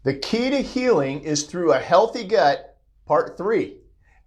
The key to healing is through a healthy gut, part 3.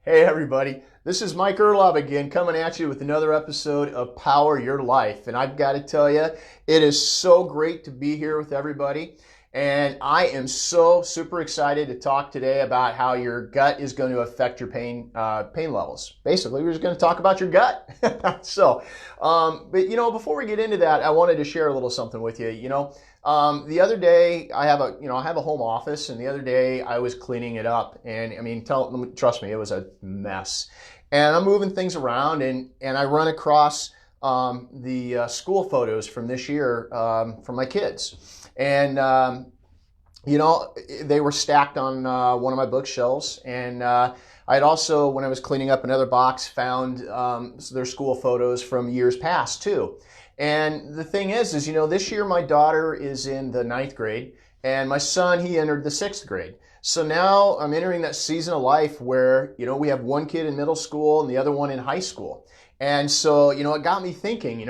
Hey everybody, this is Mike Erlob again, coming at you with another episode of Power Your Life. And I've got to tell you, it is so great to be here with everybody. And I am so super excited to talk today about how your gut is going to affect your pain levels. Basically, we're just going to talk about your gut. But before we get into that, I wanted to share a little something with you. The other day I have a home office, and the other day I was cleaning it up, and trust me, it was a mess. And I'm moving things around, and I run across the school photos from this year from my kids. And, they were stacked on one of my bookshelves. And I had also, when I was cleaning up another box, found their school photos from years past too. And the thing is, this year my daughter is in the 9th grade, and my son, he entered the 6th grade. So now I'm entering that season of life where, we have one kid in middle school and the other one in high school. And so, it got me thinking,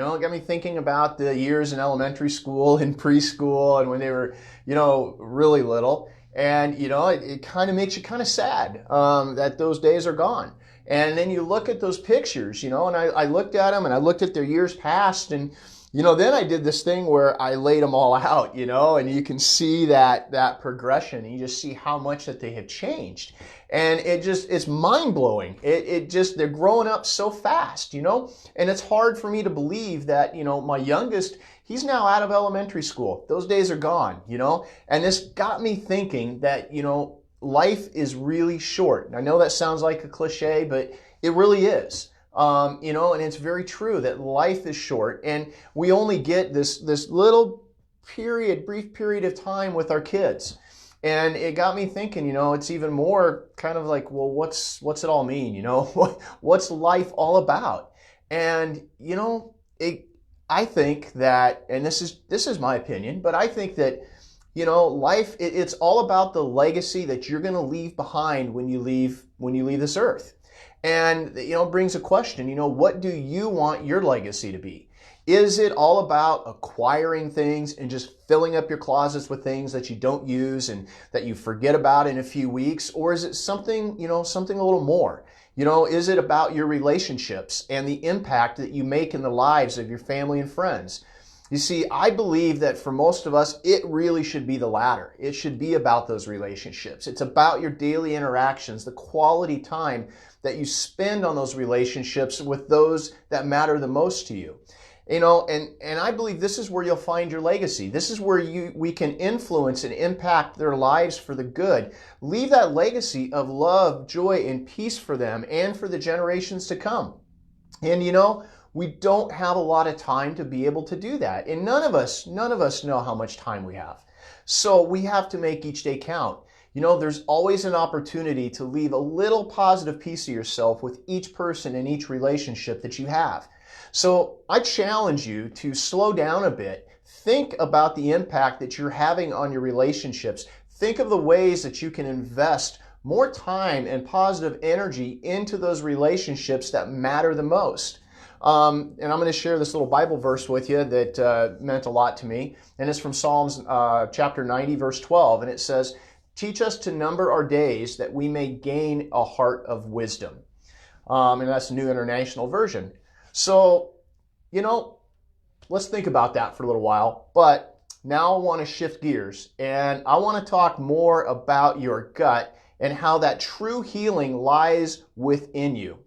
about the years in elementary school and preschool and when they were, really little. And, it kind of makes you kind of sad that those days are gone. And then you look at those pictures, and I looked at them and I looked at their years past, and, then I did this thing where I laid them all out, and you can see that progression, and you just see how much that they have changed. And it's mind blowing. They're growing up so fast, and it's hard for me to believe that, my youngest, he's now out of elementary school. Those days are gone, and this got me thinking that, life is really short. And I know that sounds like a cliche, but it really is. And it's very true that life is short, and we only get this little brief period of time with our kids. And it got me thinking, it's even more kind of like, well, what's it all mean? What's life all about? And, I think that, and this is my opinion, but I think that, life, it's all about the legacy that you're going to leave behind when you leave this earth. And, it brings a question, what do you want your legacy to be? Is it all about acquiring things and just filling up your closets with things that you don't use and that you forget about in a few weeks? Or is it something a little more? Is it about your relationships and the impact that you make in the lives of your family and friends? You see, I believe that for most of us, it really should be the latter. It should be about those relationships. It's about your daily interactions, the quality time that you spend on those relationships with those that matter the most to you. And I believe this is where you'll find your legacy. This is where we can influence and impact their lives for the good. Leave that legacy of love, joy, and peace for them and for the generations to come. And we don't have a lot of time to be able to do that. And none of us know how much time we have. So we have to make each day count. There's always an opportunity to leave a little positive piece of yourself with each person in each relationship that you have. So I challenge you to slow down a bit. Think about the impact that you're having on your relationships. Think of the ways that you can invest more time and positive energy into those relationships that matter the most. And I'm going to share this little Bible verse with you that meant a lot to me. And it's from Psalms chapter 90, verse 12. And it says, "Teach us to number our days that we may gain a heart of wisdom." And that's the New International Version. So, let's think about that for a little while. But now I want to shift gears, and I want to talk more about your gut and how that true healing lies within you.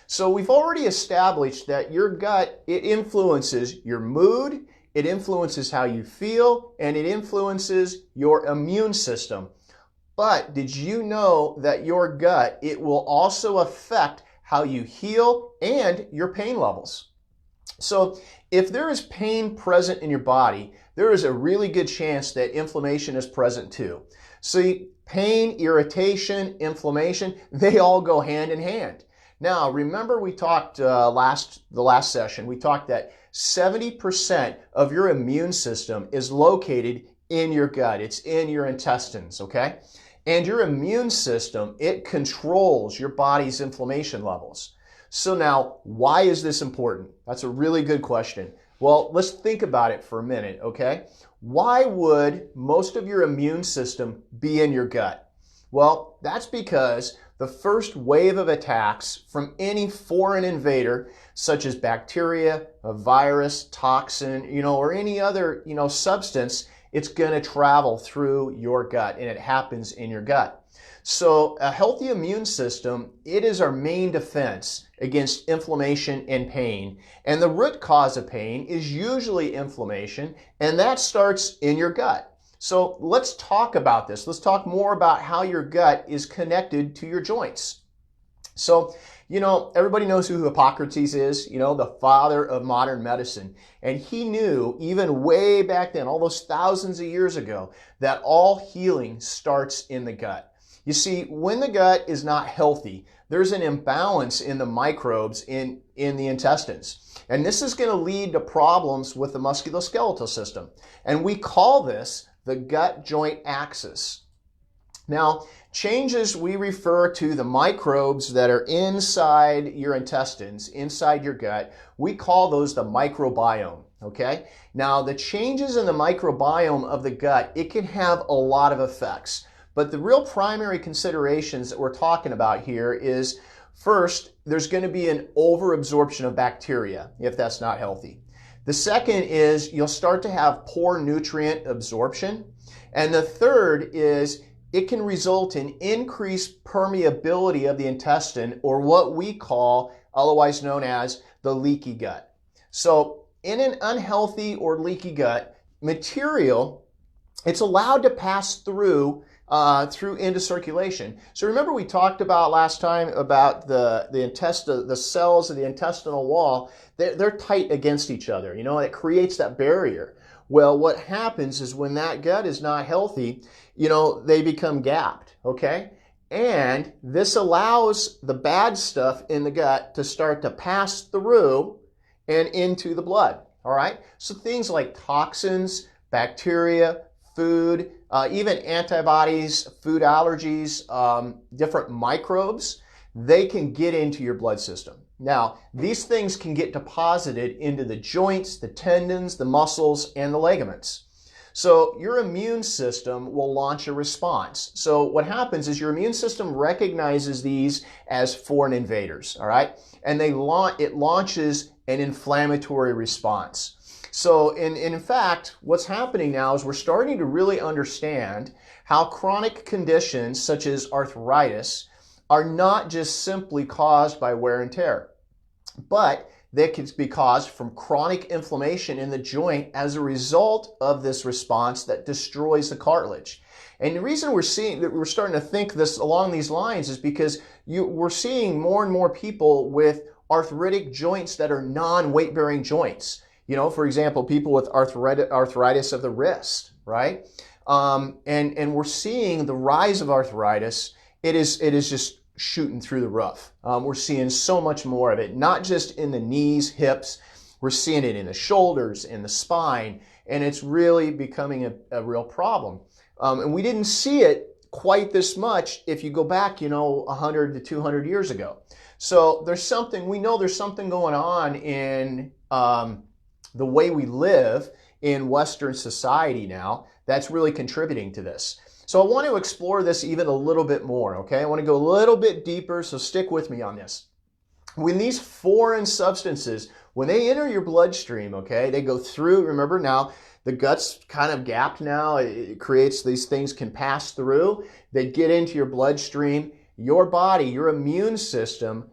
So we've already established that your gut, it influences your mood, it influences how you feel, and it influences your immune system. But did you know that your gut, it will also affect how you heal and your pain levels? So if there is pain present in your body, there is a really good chance that inflammation is present too. See, pain, irritation, inflammation, they all go hand in hand. Now, remember we talked the last session, we talked that 70% of your immune system is located in your gut. It's in your intestines, okay? And your immune system, it controls your body's inflammation levels. So now, why is this important? That's a really good question. Well, let's think about it for a minute, okay? Why would most of your immune system be in your gut? Well, that's because the first wave of attacks from any foreign invader, such as bacteria, a virus, toxin, or any other, substance, it's going to travel through your gut, and it happens in your gut. So a healthy immune system, it is our main defense against inflammation and pain. And the root cause of pain is usually inflammation, and that starts in your gut. So let's talk about this. Let's talk more about how your gut is connected to your joints. So, everybody knows who Hippocrates is, the father of modern medicine. And he knew, even way back then, all those thousands of years ago, that all healing starts in the gut. You see, when the gut is not healthy, there's an imbalance in the microbes in the intestines. And this is going to lead to problems with the musculoskeletal system. And we call this the gut-joint axis. Now, changes, we refer to the microbes that are inside your intestines, inside your gut. We call those the microbiome, okay? Now, the changes in the microbiome of the gut, it can have a lot of effects. But the real primary considerations that we're talking about here is, first, there's going to be an overabsorption of bacteria if that's not healthy. The second is you'll start to have poor nutrient absorption. And the third is it can result in increased permeability of the intestine, or what we call, otherwise known as, the leaky gut. So in an unhealthy or leaky gut, material, it's allowed to pass through into circulation. So remember we talked about last time about the cells of the intestinal wall. They're tight against each other. It creates that barrier. Well, what happens is when that gut is not healthy, they become gapped, okay? And this allows the bad stuff in the gut to start to pass through and into the blood, all right? So things like toxins, bacteria, food, even antibodies, food allergies, different microbes, they can get into your blood system. Now, these things can get deposited into the joints, the tendons, the muscles, and the ligaments. So your immune system will launch a response. So what happens is your immune system recognizes these as foreign invaders, all right? And it launches an inflammatory response. So in fact, what's happening now is we're starting to really understand how chronic conditions such as arthritis are not just simply caused by wear and tear, but they can be caused from chronic inflammation in the joint as a result of this response that destroys the cartilage. And the reason we're starting to think this along these lines is because we're seeing more and more people with arthritic joints that are non-weight-bearing joints. For example, people with arthritis of the wrist, right? And we're seeing the rise of arthritis. It is just shooting through the roof. We're seeing so much more of it, not just in the knees, hips. We're seeing it in the shoulders, in the spine, and it's really becoming a real problem. And we didn't see it quite this much if you go back, 100 to 200 years ago. So we know there's something going on in the way we live in Western society now that's really contributing to this. So I want to explore this even a little bit more, okay? I want to go a little bit deeper, so stick with me on this. When these foreign substances, when they enter your bloodstream, okay, they go through, remember now, the gut's kind of gapped now, it creates these things can pass through, they get into your bloodstream, your body, your immune system,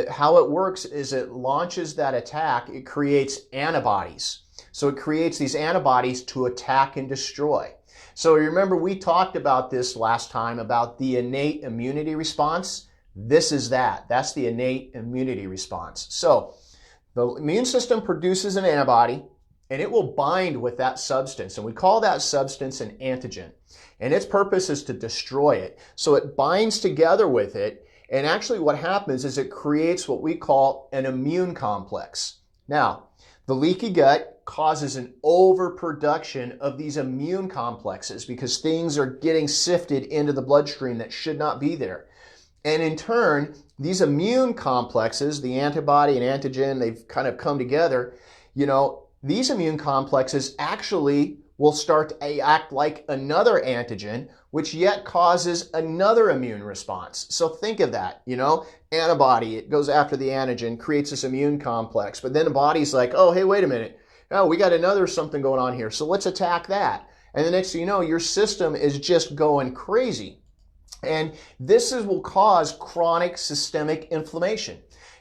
how it works is it launches that attack, it creates antibodies. So it creates these antibodies to attack and destroy. So remember we talked about this last time about the innate immunity response. This is that's the innate immunity response. So the immune system produces an antibody and it will bind with that substance, and we call that substance an antigen. And its purpose is to destroy it. So it binds together with it. And actually what happens is it creates what we call an immune complex. Now, the leaky gut causes an overproduction of these immune complexes because things are getting sifted into the bloodstream that should not be there. And in turn, these immune complexes, the antibody and antigen, they've kind of come together, these immune complexes actually will start to act like another antigen, which yet causes another immune response. So think of that, antibody, it goes after the antigen, creates this immune complex, but then the body's like, oh, hey, wait a minute. Oh, we got another something going on here, so let's attack that. And the next thing you know, your system is just going crazy. And will cause chronic systemic inflammation.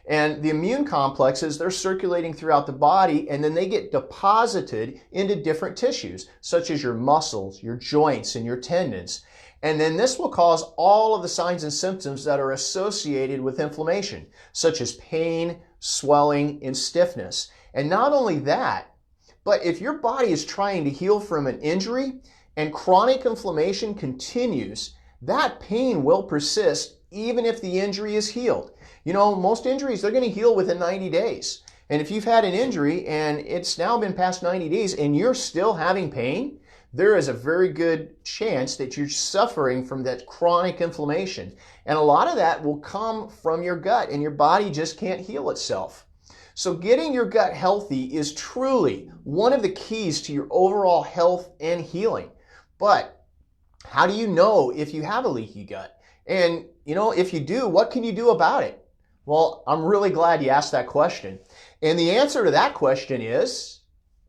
And the immune complexes, they're circulating throughout the body, and then they get deposited into different tissues, such as your muscles, your joints, and your tendons. And then this will cause all of the signs and symptoms that are associated with inflammation, such as pain, swelling, and stiffness. And not only that, but if your body is trying to heal from an injury and chronic inflammation continues, that pain will persist even if the injury is healed. Most injuries, they're going to heal within 90 days. And if you've had an injury and it's now been past 90 days and you're still having pain, there is a very good chance that you're suffering from that chronic inflammation. And a lot of that will come from your gut, and your body just can't heal itself. So getting your gut healthy is truly one of the keys to your overall health and healing. But how do you know if you have a leaky gut? And, if you do, what can you do about it? Well, I'm really glad you asked that question. And the answer to that question is,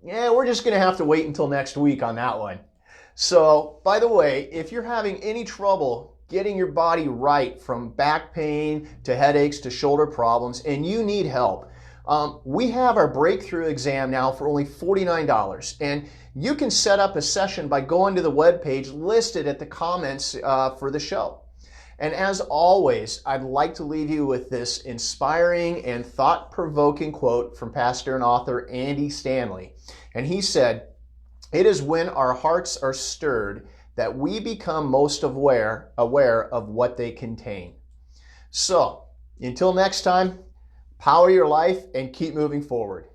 we're just going to have to wait until next week on that one. So, by the way, if you're having any trouble getting your body right, from back pain to headaches to shoulder problems, and you need help, we have our breakthrough exam now for only $49. And you can set up a session by going to the webpage listed at the comments for the show. And as always, I'd like to leave you with this inspiring and thought-provoking quote from pastor and author Andy Stanley. And he said, "It is when our hearts are stirred that we become most aware of what they contain." So, until next time, power your life and keep moving forward.